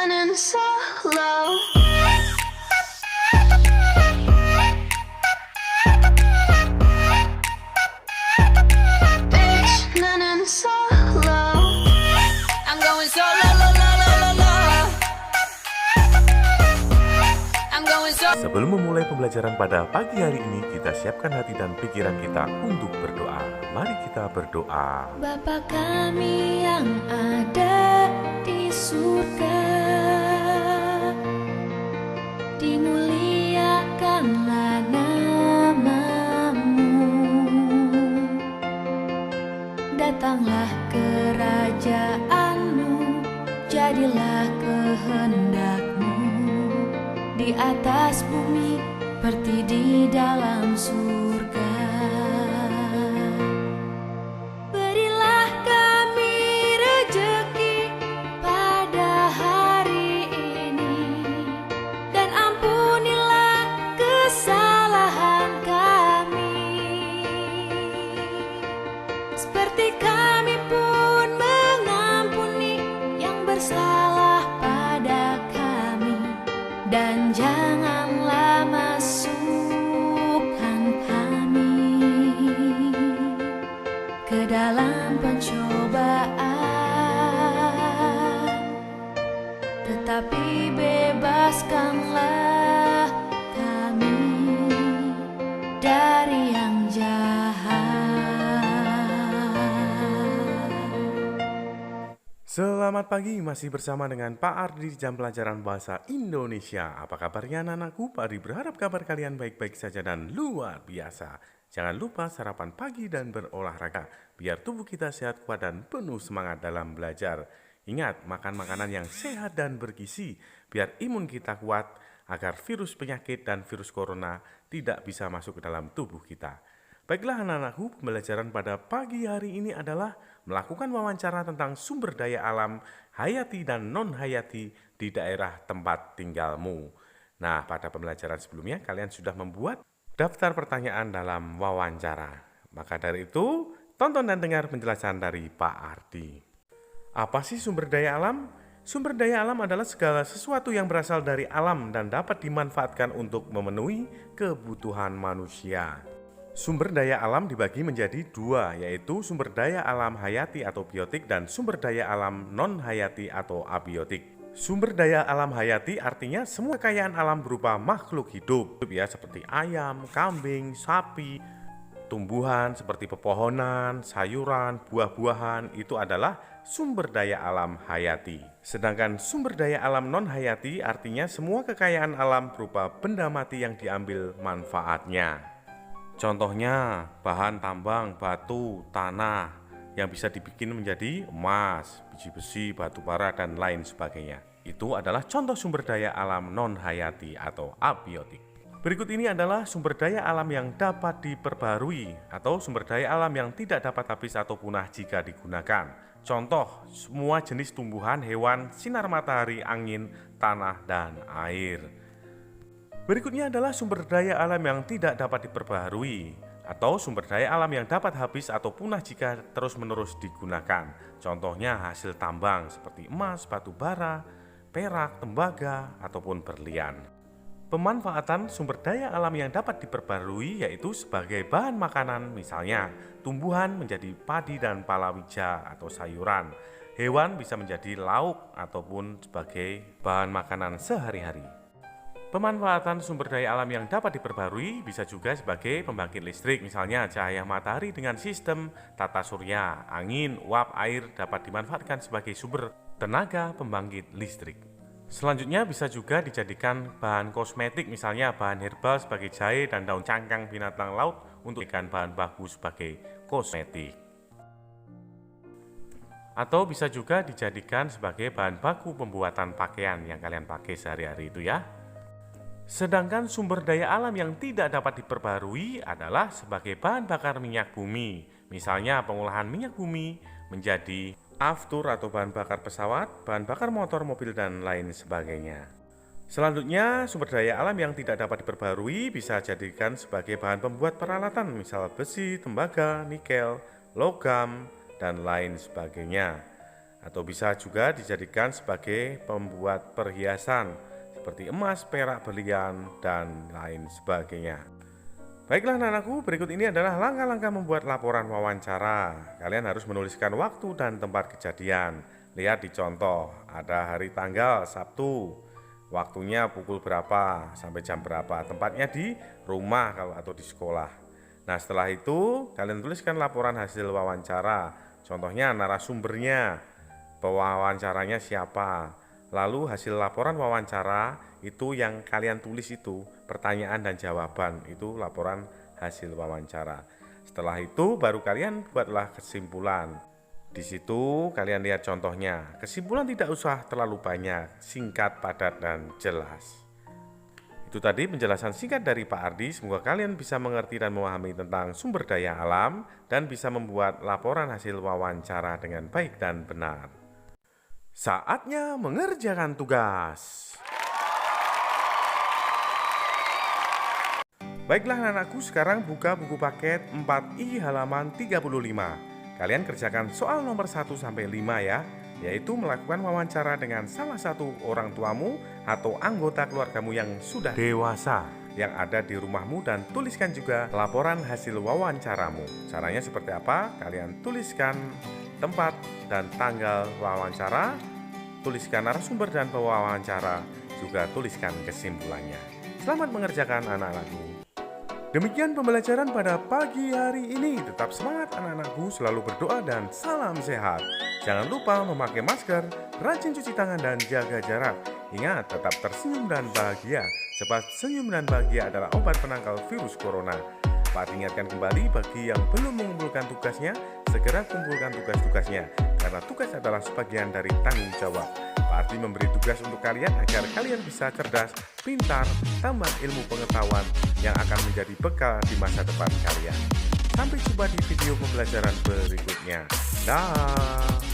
running so low. Bitch, running so low. I'm going so low, low, low, low, low, low. I'm going so. Sebelum memulai pembelajaran pada pagi hari ini, kita siapkan hati dan pikiran kita untuk berdoa. Mari kita berdoa. Bapa kami yang ada di surga, dimuliakanlah namamu. Datanglah kerajaanmu, jadilah kehendakmu di atas bumi seperti di dalam surga. Berilah kami rejeki pada hari ini, dan ampunilah kesalahan kami, seperti kami pun mengampuni yang bersalah pada kami. Dan janganlah masukkan kami ke dalam pencobaan, tetapi bebaskanlah kami dari yang jahat. Selamat pagi, masih bersama dengan Pak Ardi di jam pelajaran bahasa Indonesia. Apa kabarnya anak-anakku? Pak Ardi berharap kabar kalian baik-baik saja dan luar biasa. Jangan lupa sarapan pagi dan berolahraga, biar tubuh kita sehat, kuat, dan penuh semangat dalam belajar. Ingat, makan makanan yang sehat dan bergizi, biar imun kita kuat, agar virus penyakit dan virus corona tidak bisa masuk ke dalam tubuh kita. Baiklah anak-anakku, pembelajaran pada pagi hari ini adalah melakukan wawancara tentang sumber daya alam hayati dan non-hayati di daerah tempat tinggalmu. Nah, pada pembelajaran sebelumnya kalian sudah membuat daftar pertanyaan dalam wawancara. Maka dari itu, tonton dan dengar penjelasan dari Pak Ardi. Apa sih sumber daya alam? Sumber daya alam adalah segala sesuatu yang berasal dari alam dan dapat dimanfaatkan untuk memenuhi kebutuhan manusia. Sumber daya alam dibagi menjadi dua, yaitu sumber daya alam hayati atau biotik dan sumber daya alam non-hayati atau abiotik. Sumber daya alam hayati artinya semua kekayaan alam berupa makhluk hidup, ya, seperti ayam, kambing, sapi, tumbuhan seperti pepohonan, sayuran, buah-buahan, itu adalah sumber daya alam hayati. Sedangkan sumber daya alam non-hayati artinya semua kekayaan alam berupa benda mati yang diambil manfaatnya. Contohnya bahan tambang, batu, tanah yang bisa dibikin menjadi emas, biji besi, batu bara, dan lain sebagainya. Itu adalah contoh sumber daya alam non-hayati atau abiotik. Berikut ini adalah sumber daya alam yang dapat diperbarui atau sumber daya alam yang tidak dapat habis atau punah jika digunakan. Contoh, semua jenis tumbuhan, hewan, sinar matahari, angin, tanah, dan air. Berikutnya adalah sumber daya alam yang tidak dapat diperbaharui atau sumber daya alam yang dapat habis atau punah jika terus-menerus digunakan. Contohnya hasil tambang seperti emas, batu bara, perak, tembaga, ataupun berlian. Pemanfaatan sumber daya alam yang dapat diperbarui yaitu sebagai bahan makanan, misalnya tumbuhan menjadi padi dan palawija atau sayuran. Hewan bisa menjadi lauk ataupun sebagai bahan makanan sehari-hari. Pemanfaatan sumber daya alam yang dapat diperbarui bisa juga sebagai pembangkit listrik, misalnya cahaya matahari dengan sistem tata surya, angin, uap air dapat dimanfaatkan sebagai sumber tenaga pembangkit listrik. Selanjutnya bisa juga dijadikan bahan kosmetik, misalnya bahan herbal sebagai jahe dan daun cangkang binatang laut untuk ikan bahan baku sebagai kosmetik. Atau bisa juga dijadikan sebagai bahan baku pembuatan pakaian yang kalian pakai sehari-hari itu ya. Sedangkan sumber daya alam yang tidak dapat diperbarui adalah sebagai bahan bakar minyak bumi. Misalnya pengolahan minyak bumi menjadi aftur atau bahan bakar pesawat, bahan bakar motor, mobil, dan lain sebagainya. Selanjutnya, sumber daya alam yang tidak dapat diperbarui bisa jadikan sebagai bahan pembuat peralatan, misal besi, tembaga, nikel, logam, dan lain sebagainya. atau bisa juga dijadikan sebagai pembuat perhiasan seperti emas, perak, berlian, dan lain sebagainya. Baiklah anak-anakku, berikut ini adalah langkah-langkah membuat laporan wawancara. Kalian harus menuliskan waktu dan tempat kejadian. Lihat di contoh, ada hari tanggal Sabtu, waktunya pukul berapa sampai jam berapa, tempatnya di rumah kalau atau di sekolah. Nah setelah itu kalian tuliskan laporan hasil wawancara, contohnya narasumbernya, pewawancaranya siapa. Lalu hasil laporan wawancara itu yang kalian tulis itu pertanyaan dan jawaban, itu laporan hasil wawancara. Setelah itu baru kalian buatlah kesimpulan. Di situ kalian lihat contohnya. Kesimpulan tidak usah terlalu banyak, singkat, padat, dan jelas. Itu tadi penjelasan singkat dari Pak Ardi. Semoga kalian bisa mengerti dan memahami tentang sumber daya alam dan bisa membuat laporan hasil wawancara dengan baik dan benar. Saatnya mengerjakan tugas. Baiklah anak-anakku, sekarang buka buku paket 4I halaman 35. Kalian kerjakan soal nomor 1 sampai 5 ya, yaitu melakukan wawancara dengan salah satu orang tuamu atau anggota keluargamu yang sudah dewasa yang ada di rumahmu, dan tuliskan juga laporan hasil wawancaramu. Caranya seperti apa? Kalian tuliskan tempat dan tanggal wawancara, tuliskan narasumber dan pewawancara, juga tuliskan kesimpulannya. Selamat mengerjakan anak-anakku. Demikian pembelajaran pada pagi hari ini. Tetap semangat anak-anakku, selalu berdoa dan salam sehat. Jangan lupa memakai masker, rajin cuci tangan dan jaga jarak. Ingat, tetap tersenyum dan bahagia, sebab senyum dan bahagia adalah obat penangkal virus corona. Pak ingatkan kembali bagi yang belum mengumpulkan tugasnya, segera kumpulkan tugas-tugasnya, karena tugas adalah sebagian dari tanggung jawab. Pak Ardi memberi tugas untuk kalian agar kalian bisa cerdas, pintar, tambah ilmu pengetahuan yang akan menjadi bekal di masa depan kalian. Sampai jumpa di video pembelajaran berikutnya. Dah.